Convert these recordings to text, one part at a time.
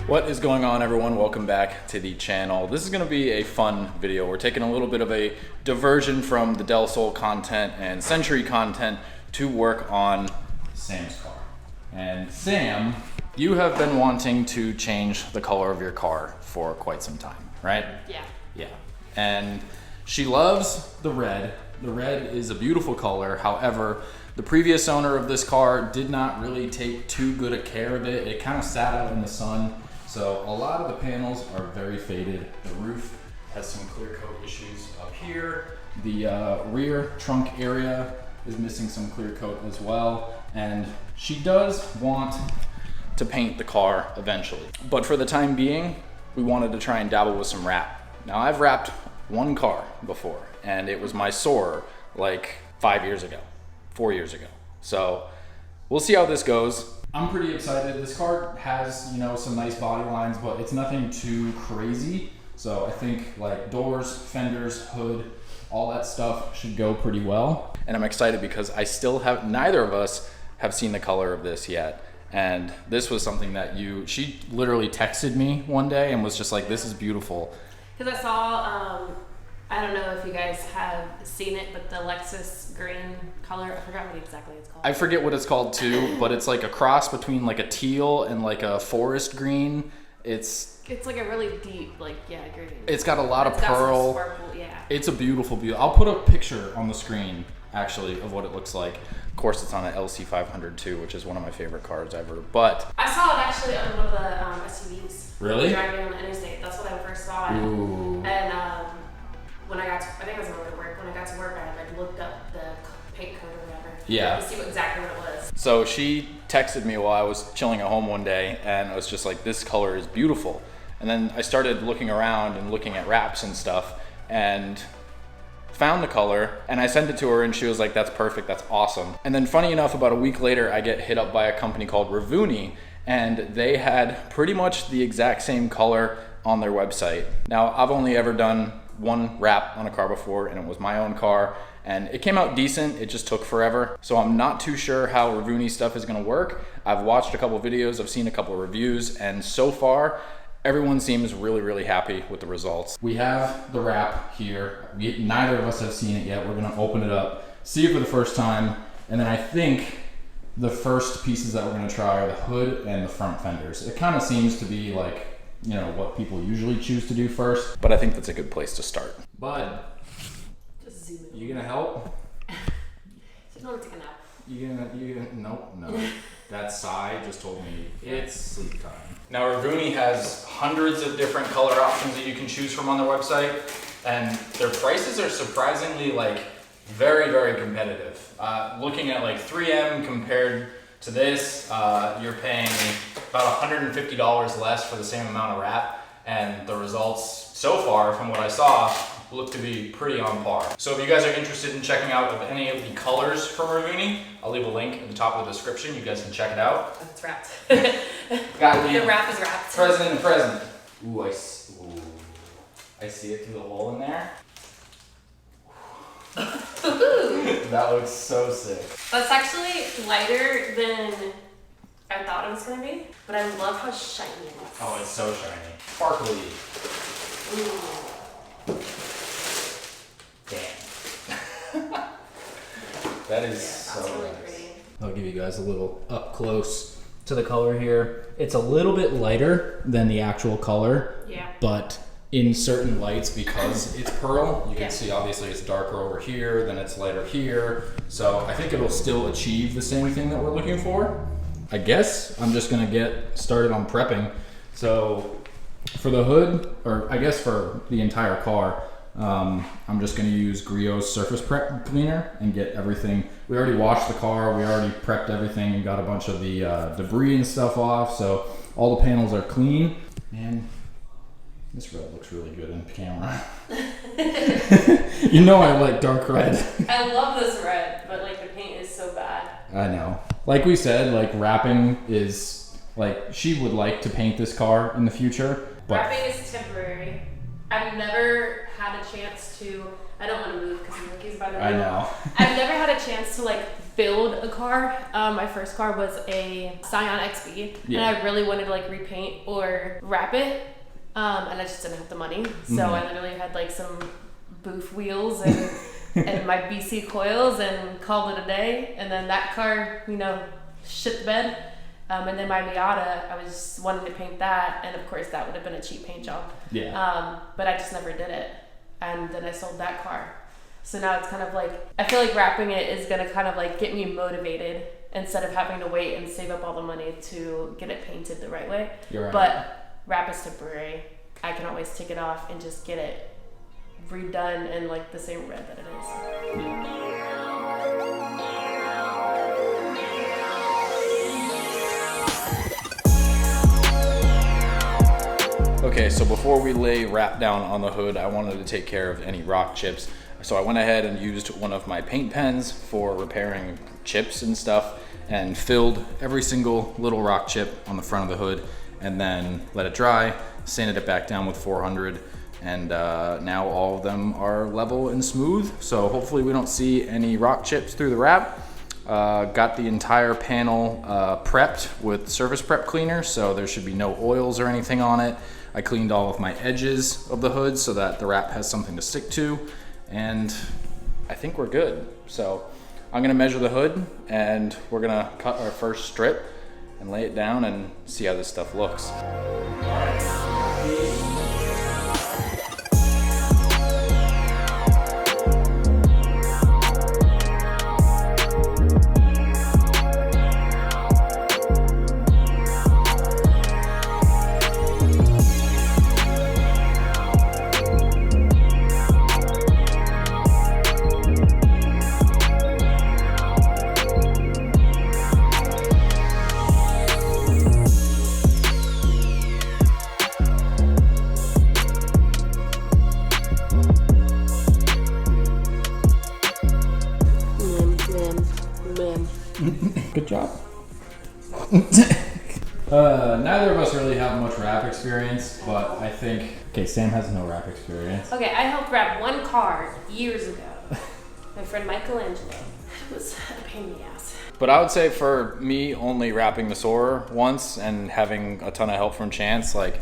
What is going on, everyone? Welcome back to the channel. This is going to be a fun video. We're taking a little bit of a diversion from the Del Sol content and Century content to work on Sam's car. And Sam, you have been wanting to change the color of your car for quite some time, right? Yeah. Yeah. And she loves the red. The red is a beautiful color. However, the previous owner of this car did not really take too good a care of it. It kind of sat out in the sun. So a lot of the panels are very faded. The roof has some clear coat issues up here. The rear trunk area is missing some clear coat as well. And she does want to paint the car eventually. But for the time being, we wanted to try and dabble with some wrap. Now I've wrapped one car before, and it was my Soarer like 5 years ago, 4 years ago. So we'll see how this goes. I'm pretty excited. This car has, you know, some nice body lines, but it's nothing too crazy. So I think like doors, fenders, hood, all that stuff should go pretty well. And I'm excited because I still have, neither of us have seen the color of this yet. And this was something that she literally texted me one day and was just like, this is beautiful. Because I saw, I don't know if you guys have seen it, but the Lexus green color, I forgot what exactly it's called. I forget what it's called too, but it's like a cross between like a teal and like a forest green. It's like a really deep, like, yeah, green. It's got a lot of pearl. Sparkle, yeah. It's a beautiful. I'll put a picture on the screen actually of what it looks like. Of course, it's on an LC500 too, which is one of my favorite cars ever. But I saw it actually on one of the SUVs. Really? Driving on the interstate. That's when I first saw it. Ooh. And when I got to, I think it was on the way to work. When I got to work, I like looked up the paint code or whatever. Yeah. To see exactly what it was. So she texted me while I was chilling at home one day, and I was just like, this color is beautiful. And then I started looking around and looking at wraps and stuff, and found the color, and I sent it to her, and she was like, that's perfect, that's awesome. And then funny enough, about a week later, I get hit up by a company called Ravoony, and they had pretty much the exact same color on their website. Now, I've only ever done one wrap on a car before, and it was my own car, and it came out decent. It just took forever. So I'm not too sure how Ravoony stuff is gonna work. I've watched a couple videos, I've seen a couple reviews, and so far, everyone seems really, really happy with the results. We have the wrap here. Neither of us have seen it yet. We're gonna open it up, see it for the first time, and then I think the first pieces that we're gonna try are the hood and the front fenders. It kind of seems to be like, you know, what people usually choose to do first, but I think that's a good place to start. Bud, Just zoom in. you gonna help? Just want to take a nap. You gonna, no. That sigh just told me it's sleep time. Now Ravoony has hundreds of different color options that you can choose from on their website, and their prices are surprisingly like very, very competitive. Looking at like 3M compared to this, you're paying about $150 less for the same amount of wrap, and the results so far from what I saw look to be pretty on par. So if you guys are interested in checking out of any of the colors from Ravoony, I'll leave a link at the top of the description. You guys can check it out. It's wrapped. Got The wrap is wrapped. Present and present. Ooh, I see it through the hole in there. That looks so sick. That's actually lighter than I thought it was going to be, but I love how shiny it is. Oh, it's so shiny. Sparkly. Ooh. Damn. That is so really nice. pretty. I'll give you guys a little up close to the color here. It's a little bit lighter than the actual color, Yeah. but in certain lights, because it's pearl, you can Yeah. see obviously it's darker over here, then it's lighter here. So I think it'll still achieve the same thing that we're looking for. I guess I'm just gonna get started on prepping. So for the hood, or I guess for the entire car, I'm just gonna use Griot's surface prep cleaner and get everything. We already washed the car, we already prepped everything and got a bunch of the debris and stuff off, so all the panels are clean. And this red looks really good in camera. You know I like dark red. I love this red, but like the paint is so bad. I know. Like we said, like wrapping is, like she would like to paint this car in the future. But Wrapping is temporary. I've never had a chance to, I don't want to move because Mookie's by the way. I know. I've never had a chance to like build a car. My first car was a Scion XB, and I really wanted to like repaint or wrap it, and I just didn't have the money. So I literally had like some booth wheels and and my BC coils and called it a day. And then that car, you know, shit the bed. And then my Miata, I was wanting to paint that, and of course that would have been a cheap paint job. Yeah. But I just never did it, and then I sold that car. So now it's kind of like, I feel like wrapping it is gonna kind of like get me motivated instead of having to wait and save up all the money to get it painted the right way. You're right. But wrap is temporary. I can always take it off and just get it redone in like the same red that it is. Okay, so before we lay wrap down on the hood, I wanted to take care of any rock chips. So I went ahead and used one of my paint pens for repairing chips and stuff, and filled every single little rock chip on the front of the hood, and then let it dry, sanded it back down with 400, and now all of them are level and smooth. So hopefully we don't see any rock chips through the wrap. Got the entire panel prepped with surface prep cleaner, so there should be no oils or anything on it. I cleaned all of my edges of the hood so that the wrap has something to stick to, and I think we're good. So I'm gonna measure the hood, and we're gonna cut our first strip and lay it down and see how this stuff looks. Good job. Neither of us really have much wrap experience, but I think, okay, Sam has no wrap experience. Okay, I helped wrap one car years ago. My friend Michelangelo. It was a pain in the ass. But I would say for me, only wrapping the Soarer once and having a ton of help from Chance, like,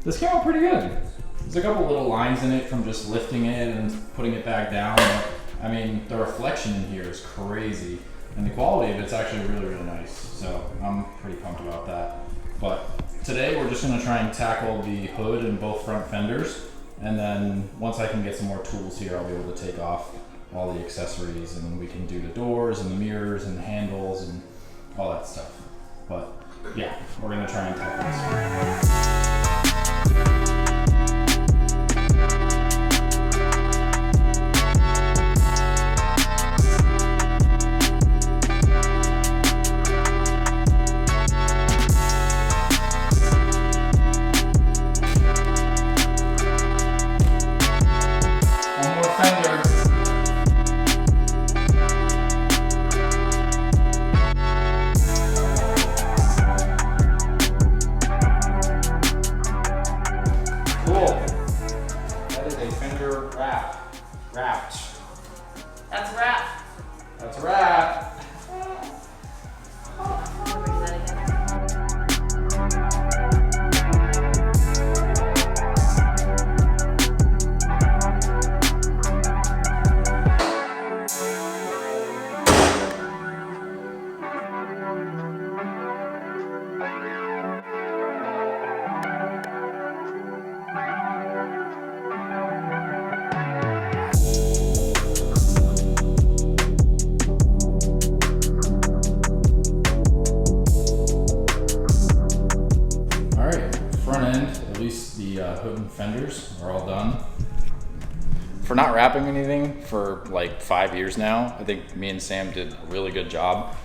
this came out pretty good. There's a couple little lines in it from just lifting it and putting it back down. But, I mean, the reflection in here is crazy. And the quality of it's actually really, really nice. So I'm pretty pumped about that. But today we're just gonna try and tackle the hood and both front fenders. And then once I can get some more tools here, I'll be able to take off all the accessories, and we can do the doors and the mirrors and the handles and all that stuff. But yeah, we're gonna try and tackle this. Wrapped. That's a wrap. That's a wrap. Hood and fenders are all done. For not wrapping anything for like 5 years now, I think me and Sam did a really good job.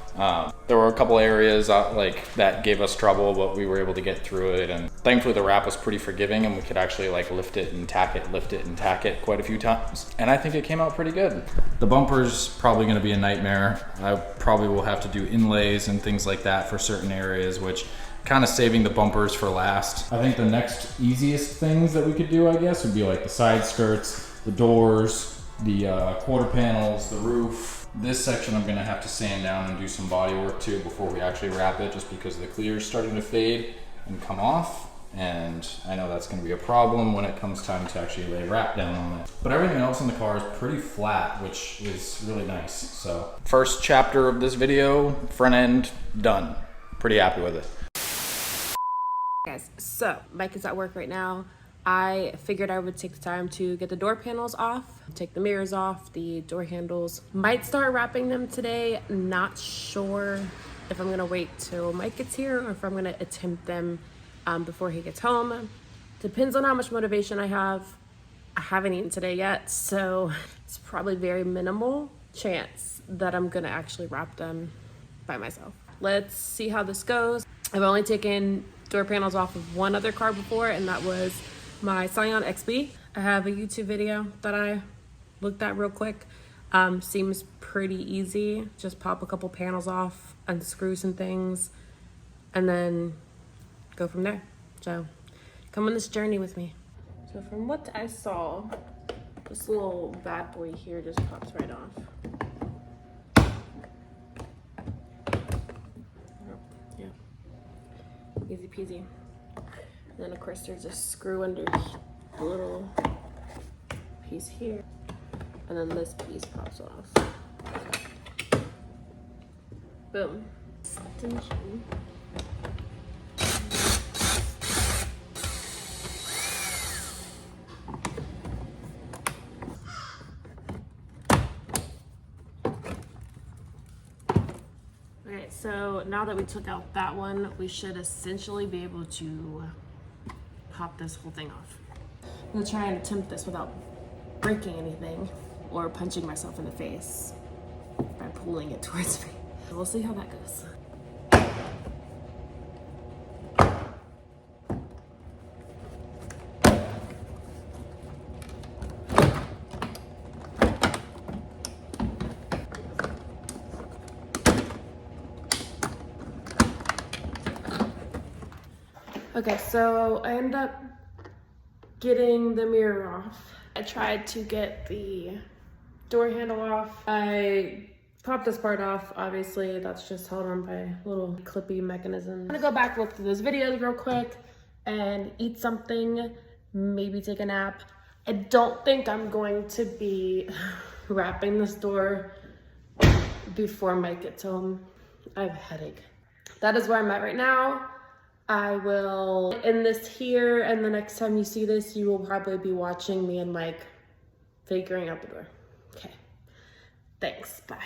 There were a couple areas like that gave us trouble, but we were able to get through it, and thankfully the wrap was pretty forgiving, and we could actually like lift it and tack it, lift it and tack it quite a few times, and I think it came out pretty good. The bumper's probably going to be a nightmare. I probably will have to do inlays and things like that for certain areas, which kind of saving the bumpers for last. I think the next easiest things that we could do, I guess, would be like the side skirts, the doors, the quarter panels, the roof, This section I'm gonna have to sand down and do some body work too before we actually wrap it, just because the clear is starting to fade and come off. And I know that's gonna be a problem when it comes time to actually lay wrap down on it. But everything else in the car is pretty flat, which is really nice. So first chapter of this video, front end, done. Pretty happy with it. Guys, so Mike is at work right now. I figured I would take the time to get the door panels off, take the mirrors off, the door handles. Might start wrapping them today. Not sure if I'm gonna wait till Mike gets here or if I'm gonna attempt them before he gets home. Depends on how much motivation I have. I haven't eaten today yet, so it's probably very minimal chance that I'm gonna actually wrap them by myself. Let's see how this goes. I've only taken door panels off of one other car before, and that was my Scion XB. I have a YouTube video that I looked at real quick. Seems pretty easy. Just pop a couple panels off, unscrew some things, and then go from there. So come on this journey with me. So from what I saw, this little bad boy here just pops right off. Yeah, easy peasy. And then of course there's a screw under the little piece here. And then this piece pops off. Boom. Extension. Okay, so now that we took out that one, we should essentially be able to pop this whole thing off. I'm gonna try and attempt this without breaking anything or punching myself in the face by pulling it towards me. So we'll see how that goes. Okay, so I ended up getting the mirror off. I tried to get the door handle off. I popped this part off, obviously. That's just held on by a little clippy mechanism. I'm gonna go back, look through those videos real quick and eat something, maybe take a nap. I don't think I'm going to be wrapping this door before Mike gets home. I have a headache. That is where I'm at right now. I will end this here, and the next time you see this, you will probably be watching me and Mike figuring out the door. Okay, thanks, bye.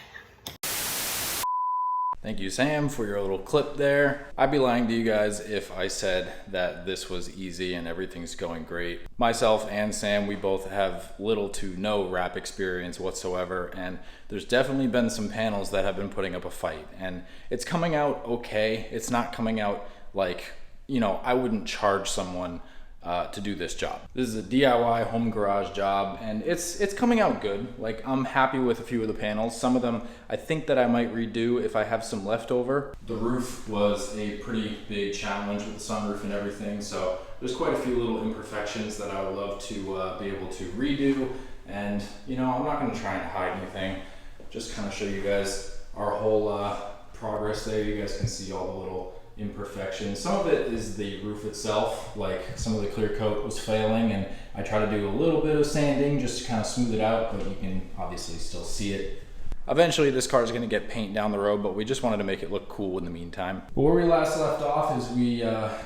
Thank you, Sam, for your little clip there. I'd be lying to you guys if I said that this was easy and everything's going great. Myself and Sam, we both have little to no wrap experience whatsoever, and there's definitely been some panels that have been putting up a fight, and it's coming out okay. It's not coming out like, you know, I wouldn't charge someone to do this job. This is a DIY home garage job, and it's coming out good. Like, I'm happy with a few of the panels. Some of them I think that I might redo if I have some left over. The roof was a pretty big challenge with the sunroof and everything, so there's quite a few little imperfections that I would love to be able to redo. And you know, I'm not going to try and hide anything. Just kind of show you guys our whole progress there. You guys can see all the little imperfections. Some of it is the roof itself, like some of the clear coat was failing, and I try to do a little bit of sanding just to kind of smooth it out, but you can obviously still see it. Eventually this car is going to get paint down the road, but we just wanted to make it look cool in the meantime. But where we last left off is we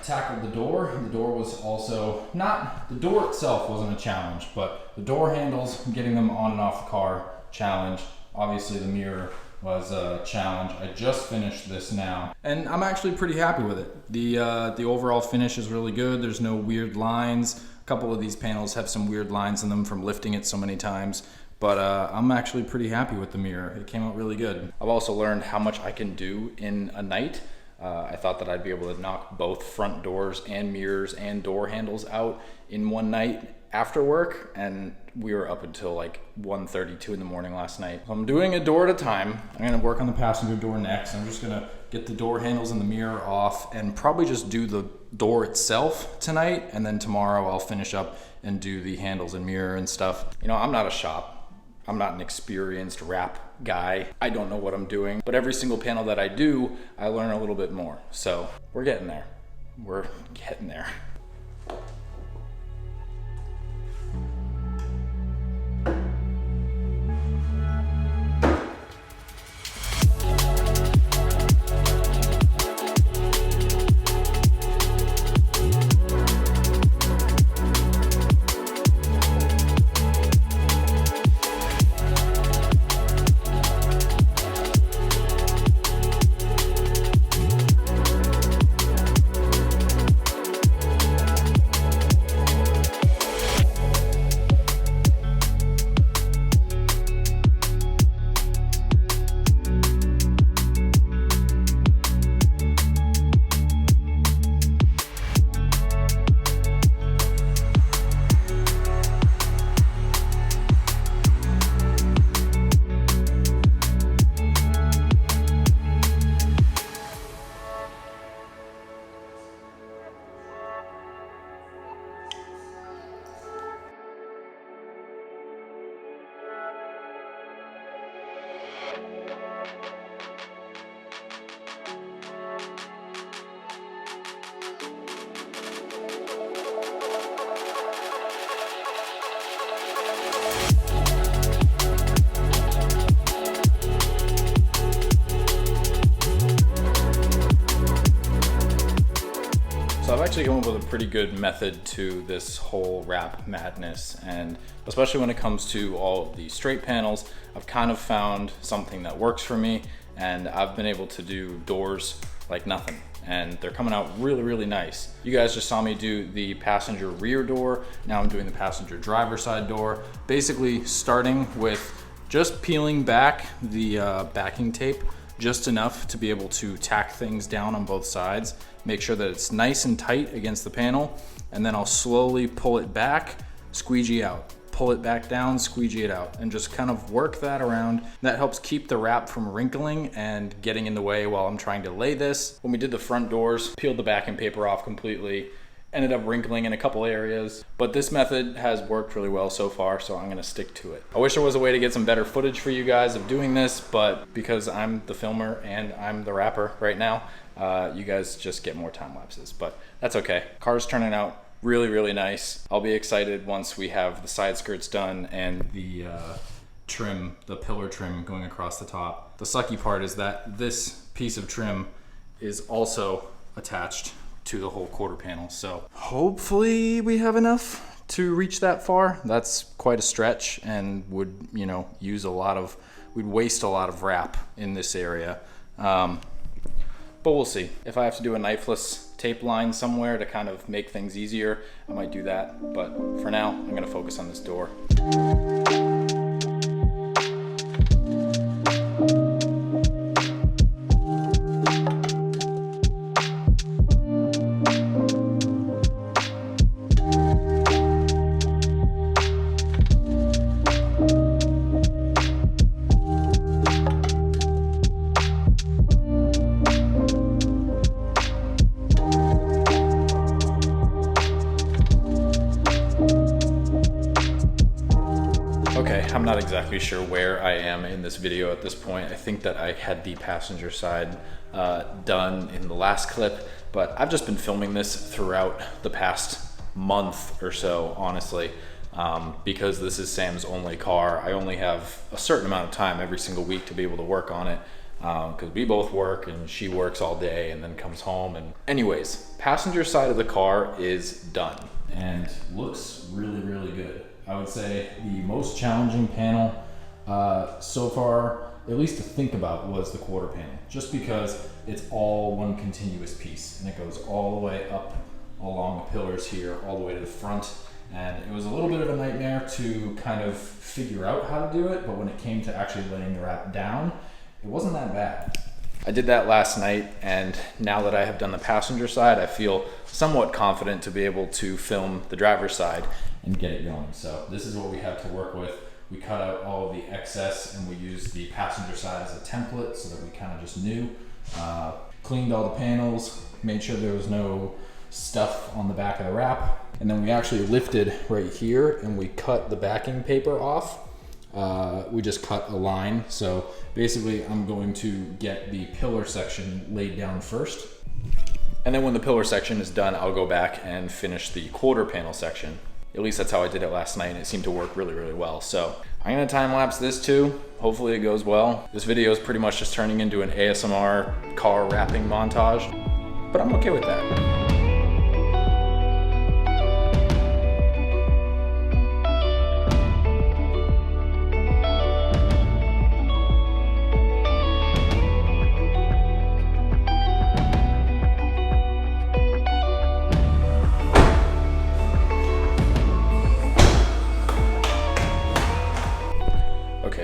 tackled the door. The door was also the door itself wasn't a challenge, but the door handles, getting them on and off the car, challenge. Obviously the mirror was a challenge. I just finished this now, and I'm actually pretty happy with it. The overall finish is really good. There's no weird lines. A couple of these panels have some weird lines in them from lifting it so many times, but I'm actually pretty happy with the mirror. It came out really good. I've also learned how much I can do in a night. I thought that I'd be able to knock both front doors and mirrors and door handles out in one night after work, and we were up until like 1:32 in the morning last night. So I'm doing a door at a time. I'm gonna work on the passenger door next. I'm just gonna get the door handles and the mirror off and probably just do the door itself tonight, and then tomorrow I'll finish up and do the handles and mirror and stuff. You know, I'm not a shop. I'm not an experienced wrap guy. I don't know what I'm doing, but every single panel that I do, I learn a little bit more. So we're getting there. We're getting there. So I've actually come up with a pretty good method to this whole wrap madness, and especially when it comes to all of the straight panels, I've kind of found something that works for me, and I've been able to do doors like nothing, and they're coming out really, really nice. You guys just saw me do the passenger rear door. Now I'm doing the passenger driver side door, basically starting with just peeling back the backing tape just enough to be able to tack things down on both sides, make sure that it's nice and tight against the panel, and then I'll slowly pull it back, squeegee out, pull it back down, squeegee it out, and just kind of work that around. That helps keep the wrap from wrinkling and getting in the way while I'm trying to lay this. When we did the front doors, peeled the backing paper off completely, ended up wrinkling in a couple areas, but this method has worked really well so far, so I'm gonna stick to it. I wish there was a way to get some better footage for you guys of doing this, but because I'm the filmer and I'm the wrapper right now, you guys just get more time lapses, but that's okay. Car's turning out really, really nice. I'll be excited once we have the side skirts done and the trim, the pillar trim going across the top. The sucky part is that this piece of trim is also attached to the whole quarter panel. So hopefully we have enough to reach that far. That's quite a stretch and would, you know, we'd waste a lot of wrap in this area. But we'll see. If I have to do a knifeless tape line somewhere to kind of make things easier, I might do that. But for now, I'm gonna focus on this door. Okay, I'm not exactly sure where I am in this video at this point. I think that I had the passenger side done in the last clip, but I've just been filming this throughout the past month or so, honestly, because this is Sam's only car. I only have a certain amount of time every single week to be able to work on it, because we both work and she works all day and then comes home. And anyways, passenger side of the car is done and looks really, really good. I would say the most challenging panel so far, at least to think about, was the quarter panel, just because it's all one continuous piece and it goes all the way up along the pillars here, all the way to the front. And it was a little bit of a nightmare to kind of figure out how to do it, but when it came to actually laying the wrap down, it wasn't that bad. I did that last night, and now that I have done the passenger side, I feel somewhat confident to be able to film the driver's side and get it going. So this is what we have to work with. We cut out all of the excess and we used the passenger side as a template so that we kind of just knew. Cleaned all the panels, made sure there was no stuff on the back of the wrap. And then we actually lifted right here and we cut the backing paper off. we just cut a line. So basically I'm going to get the pillar section laid down first. And then when the pillar section is done, I'll go back and finish the quarter panel section. At least that's how I did it last night, and it seemed to work really, really well. So I'm gonna time lapse this too. Hopefully it goes well. This video is pretty much just turning into an ASMR car wrapping montage, but I'm okay with that.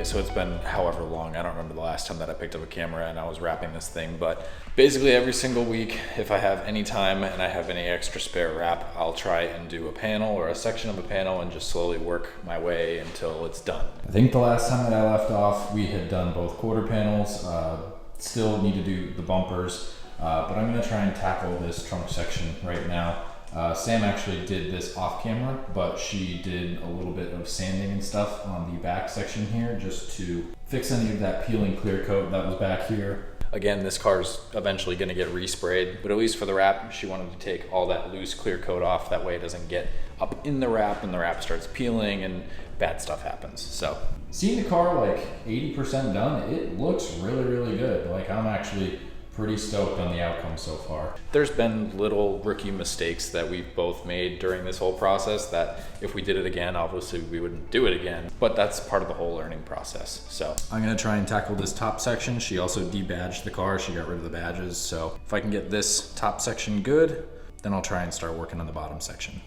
So it's been however long, I don't remember the last time that I picked up a camera and I was wrapping this thing, but basically every single week, if I have any time and I have any extra spare wrap, I'll try and do a panel or a section of a panel and just slowly work my way until it's done. I think the last time that I left off, we had done both quarter panels, still need to do the bumpers, but I'm gonna try and tackle this trunk section right now. Sam actually did this off camera, but she did a little bit of sanding and stuff on the back section here just to fix any of that peeling clear coat that was back here. Again, this car's eventually gonna get resprayed, but at least for the wrap, she wanted to take all that loose clear coat off. That way it doesn't get up in the wrap and the wrap starts peeling and bad stuff happens. So seeing the car like 80% done, it looks really, really good. Like I'm actually pretty stoked on the outcome so far. There's been little rookie mistakes that we've both made during this whole process that if we did it again, obviously we wouldn't do it again, but that's part of the whole learning process. So I'm gonna try and tackle this top section. She also debadged the car. She got rid of the badges. So if I can get this top section good, then I'll try and start working on the bottom section.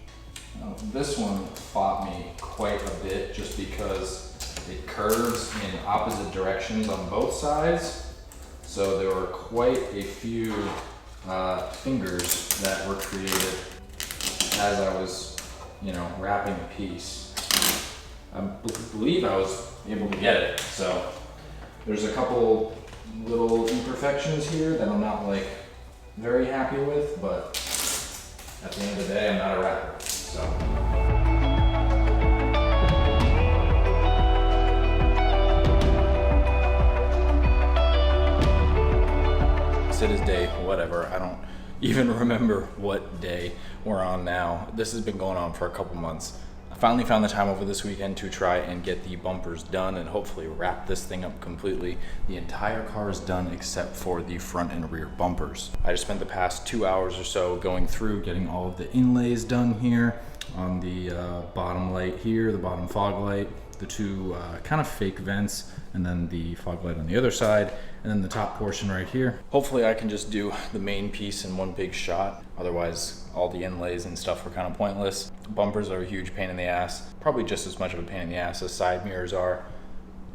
This one fought me quite a bit just because it curves in opposite directions on both sides. So there were quite a few fingers that were created as I was, wrapping the piece. I believe I was able to get it. So there's a couple little imperfections here that I'm not like very happy with, but at the end of the day, I'm not a rapper. So. It is day whatever. I don't even remember what day we're on now. This has been going on for a couple months. I finally found the time over this weekend to try and get the bumpers done and hopefully wrap this thing up completely. The entire car is done except for the front and rear bumpers. I just spent the past 2 hours or so going through getting all of the inlays done here on the bottom light here, the bottom fog light, the two kind of fake vents, and then the fog light on the other side, and then the top portion right here. Hopefully I can just do the main piece in one big shot. Otherwise, all the inlays and stuff are kind of pointless. Bumpers are a huge pain in the ass. Probably just as much of a pain in the ass as side mirrors are,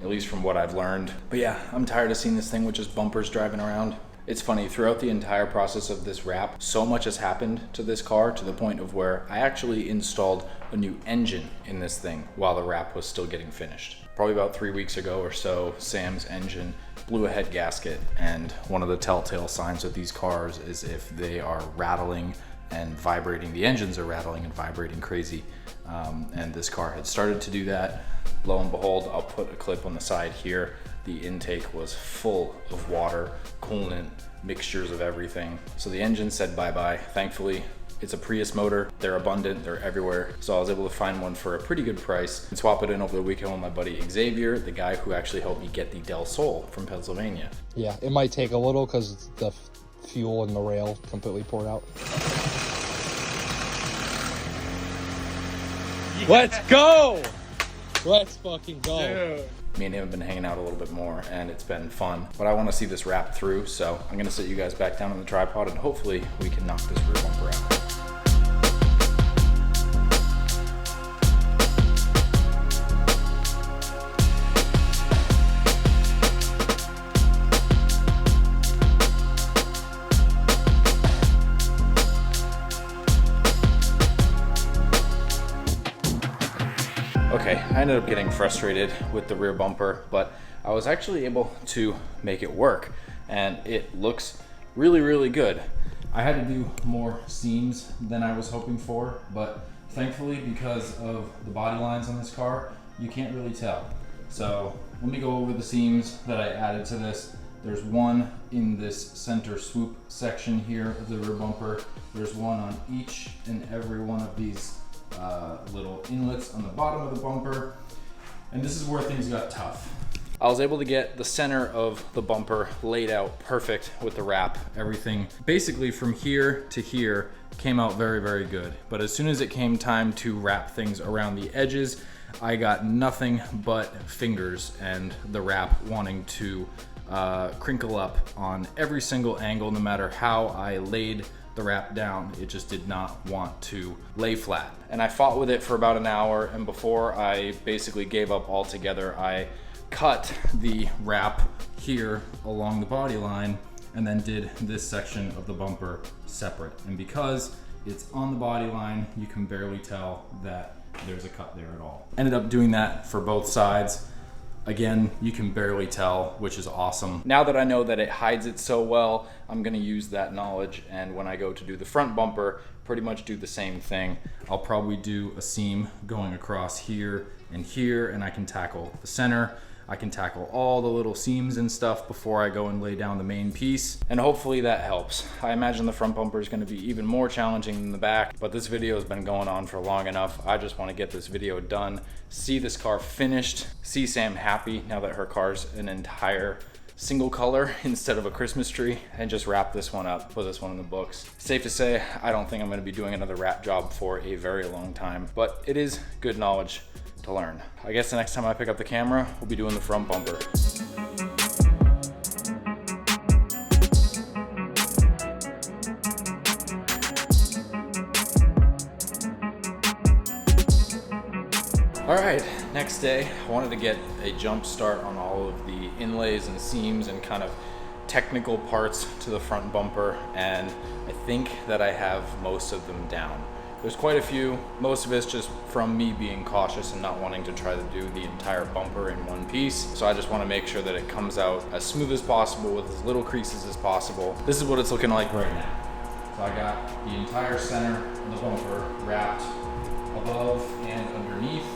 at least from what I've learned. But yeah, I'm tired of seeing this thing with just bumpers driving around. It's funny, throughout the entire process of this wrap, so much has happened to this car to the point of where I actually installed a new engine in this thing while the wrap was still getting finished. Probably about 3 weeks ago or so, Sam's engine blew a head gasket, and one of the telltale signs of these cars is if they are rattling and vibrating, the engines are rattling and vibrating crazy. And this car had started to do that. Lo and behold, I'll put a clip on the side here. The intake was full of water, coolant, mixtures of everything. So the engine said bye-bye. Thankfully, it's a Prius motor. They're abundant, they're everywhere. So I was able to find one for a pretty good price and swap it in over the weekend with my buddy Xavier, the guy who actually helped me get the Del Sol from Pennsylvania. Yeah, it might take a little because the fuel in the rail completely poured out. Yeah. Let's go! Let's fucking go. Dude. Me and him have been hanging out a little bit more and it's been fun, but I want to see this wrap through, so I'm gonna sit you guys back down on the tripod and hopefully we can knock this rear bumper out. Okay, I ended up getting frustrated with the rear bumper, but I was actually able to make it work and it looks really, really good. I had to do more seams than I was hoping for, but thankfully because of the body lines on this car, you can't really tell. So let me go over the seams that I added to this. There's one in this center swoop section here of the rear bumper. There's one on each and every one of these little inlets on the bottom of the bumper. And this is where things got tough. I was able to get the center of the bumper laid out perfect with the wrap. Everything basically from here to here came out very, very good. But as soon as it came time to wrap things around the edges, I got nothing but fingers and the wrap wanting to crinkle up on every single angle. No matter how I laid the wrap down, it just did not want to lay flat. And I fought with it for about an hour, and before I basically gave up altogether, I cut the wrap here along the body line and then did this section of the bumper separate. And because it's on the body line, you can barely tell that there's a cut there at all. Ended up doing that for both sides. Again, you can barely tell, which is awesome. Now that I know that it hides it so well, I'm gonna use that knowledge, and when I go to do the front bumper, pretty much do the same thing. I'll probably do a seam going across here, and I can tackle the center. I can tackle all the little seams and stuff before I go and lay down the main piece, and hopefully that helps. I imagine the front bumper is going to be even more challenging than the back, but this video has been going on for long enough. I just want to get this video done, see this car finished, see Sam happy now that her car's an entire single color instead of a Christmas tree, and just wrap this one up, put this one in the books. Safe to say, I don't think I'm going to be doing another wrap job for a very long time, but it is good knowledge to learn. I guess the next time I pick up the camera, we'll be doing the front bumper. All right, next day, I wanted to get a jump start on all of the inlays and seams and kind of technical parts to the front bumper, and I think that I have most of them down. There's quite a few. Most of it's just from me being cautious and not wanting to try to do the entire bumper in one piece. So I just want to make sure that it comes out as smooth as possible with as little creases as possible. This is what it's looking like right now. So I got the entire center of the bumper wrapped above and underneath.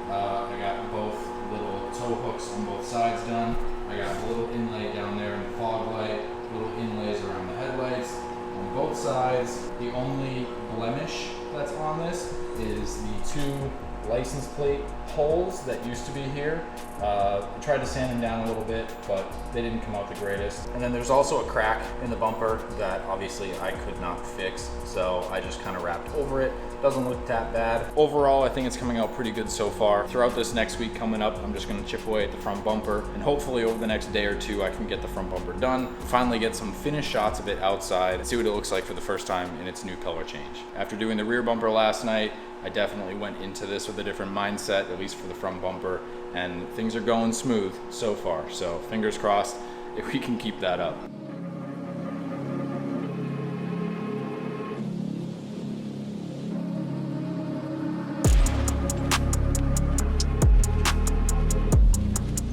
I got both little tow hooks on both sides done. I got a little inlay down there in the fog light, little inlays around the headlights on both sides. The only blemish that's on this is the two license plate holes that used to be here. I tried to sand them down a little bit, but they didn't come out the greatest. And then there's also a crack in the bumper that obviously I could not fix, so I just kind of wrapped over it. Doesn't look that bad. Overall, I think it's coming out pretty good so far. Throughout this next week coming up, I'm just gonna chip away at the front bumper, and hopefully over the next day or two, I can get the front bumper done, finally get some finished shots of it outside, and see what it looks like for the first time in its new color change. After doing the rear bumper last night, I definitely went into this with a different mindset, at least for the front bumper, and things are going smooth so far. So fingers crossed if we can keep that up.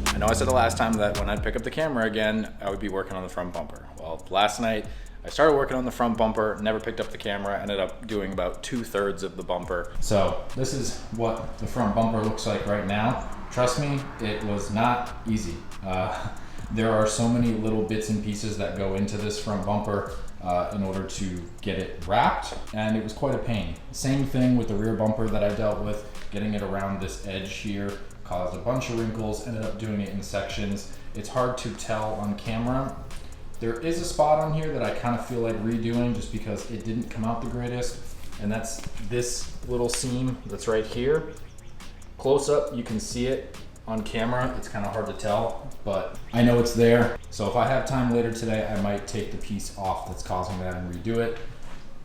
I know I said the last time that when I'd pick up the camera again, I would be working on the front bumper. Well, last night, I started working on the front bumper, never picked up the camera, ended up doing about 2/3 of the bumper. So this is what the front bumper looks like right now. Trust me, it was not easy. There are so many little bits and pieces that go into this front bumper in order to get it wrapped, and it was quite a pain. Same thing with the rear bumper that I dealt with, getting it around this edge here caused a bunch of wrinkles, ended up doing it in sections. It's hard to tell on camera. There is a spot on here that I kind of feel like redoing just because it didn't come out the greatest, and that's this little seam that's right here. Close up, you can see it. On camera, it's kind of hard to tell, but I know it's there. So if I have time later today, I might take the piece off that's causing that and redo it.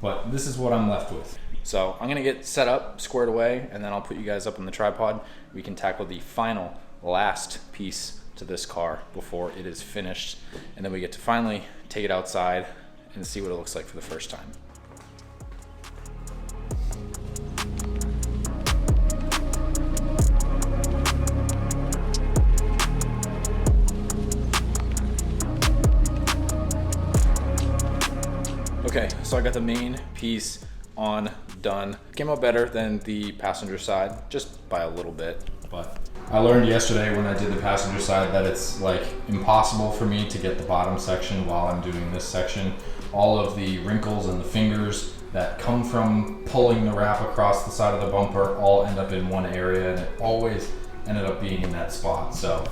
But this is what I'm left with. So I'm gonna get set up, squared away, and then I'll put you guys up on the tripod. We can tackle the final, last piece to this car before it is finished. And then we get to finally take it outside and see what it looks like for the first time. Okay, so I got the main piece on, done. Came out better than the passenger side, just by a little bit, but I learned yesterday when I did the passenger side that it's like impossible for me to get the bottom section while I'm doing this section. All of the wrinkles and the fingers that come from pulling the wrap across the side of the bumper all end up in one area, and it always ended up being in that spot. So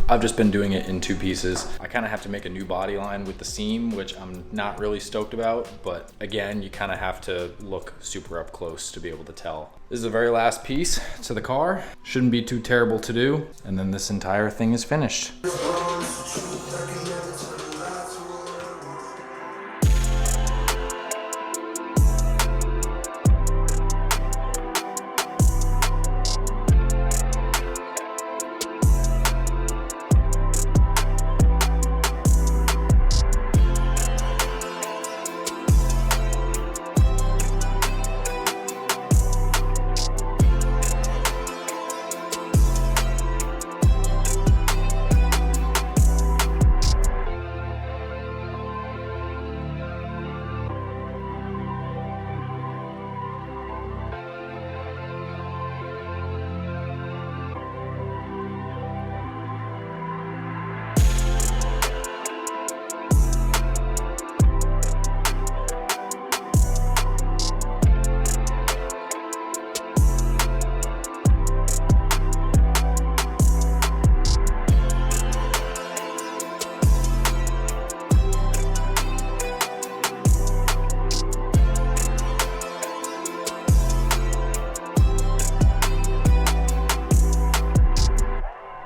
I've just been doing it in 2 pieces. I kind of have to make a new body line with the seam, which I'm not really stoked about, but again, you kind of have to look super up close to be able to tell. This is the very last piece to the car. Shouldn't be too terrible to do, and then this entire thing is finished.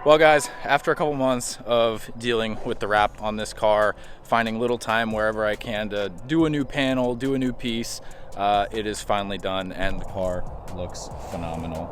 Well guys, after a couple months of dealing with the wrap on this car, finding little time wherever I can to do a new panel, do a new piece, it is finally done and the car looks phenomenal.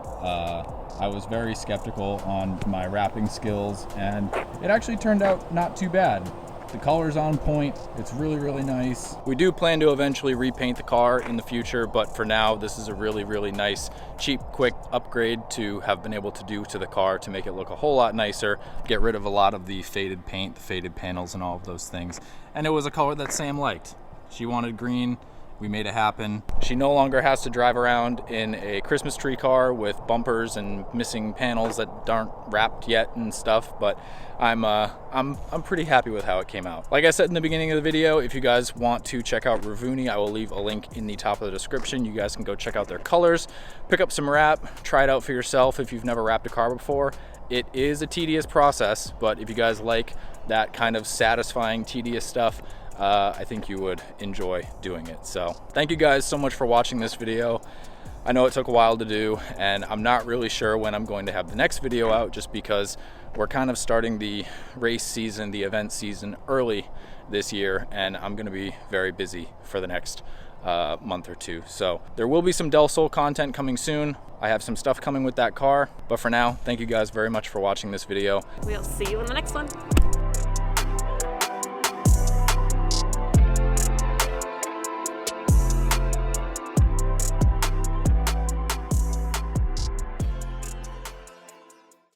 I was very skeptical on my wrapping skills and it actually turned out not too bad. The color's on point, it's really, really nice. We do plan to eventually repaint the car in the future, but for now, this is a really, really nice, cheap, quick upgrade to have been able to do to the car to make it look a whole lot nicer, get rid of a lot of the faded paint, the faded panels, and all of those things. And it was a color that Sam liked. She wanted green. We made it happen. She no longer has to drive around in a Christmas tree car with bumpers and missing panels that aren't wrapped yet and stuff, but I'm pretty happy with how it came out. Like I said in the beginning of the video, if you guys want to check out Ravoony, I will leave a link in the top of the description. You guys can go check out their colors, pick up some wrap, try it out for yourself if you've never wrapped a car before. It is a tedious process, but if you guys like that kind of satisfying, tedious stuff, I think you would enjoy doing it. So thank you guys so much for watching this video. I know it took a while to do, and I'm not really sure when I'm going to have the next video out, just because we're kind of starting the race season, the event season early this year, and I'm going to be very busy for the next month or 2. So there will be some Del Sol content coming soon. I have some stuff coming with that car, but for now, thank you guys very much for watching this video. We'll see you in the next one.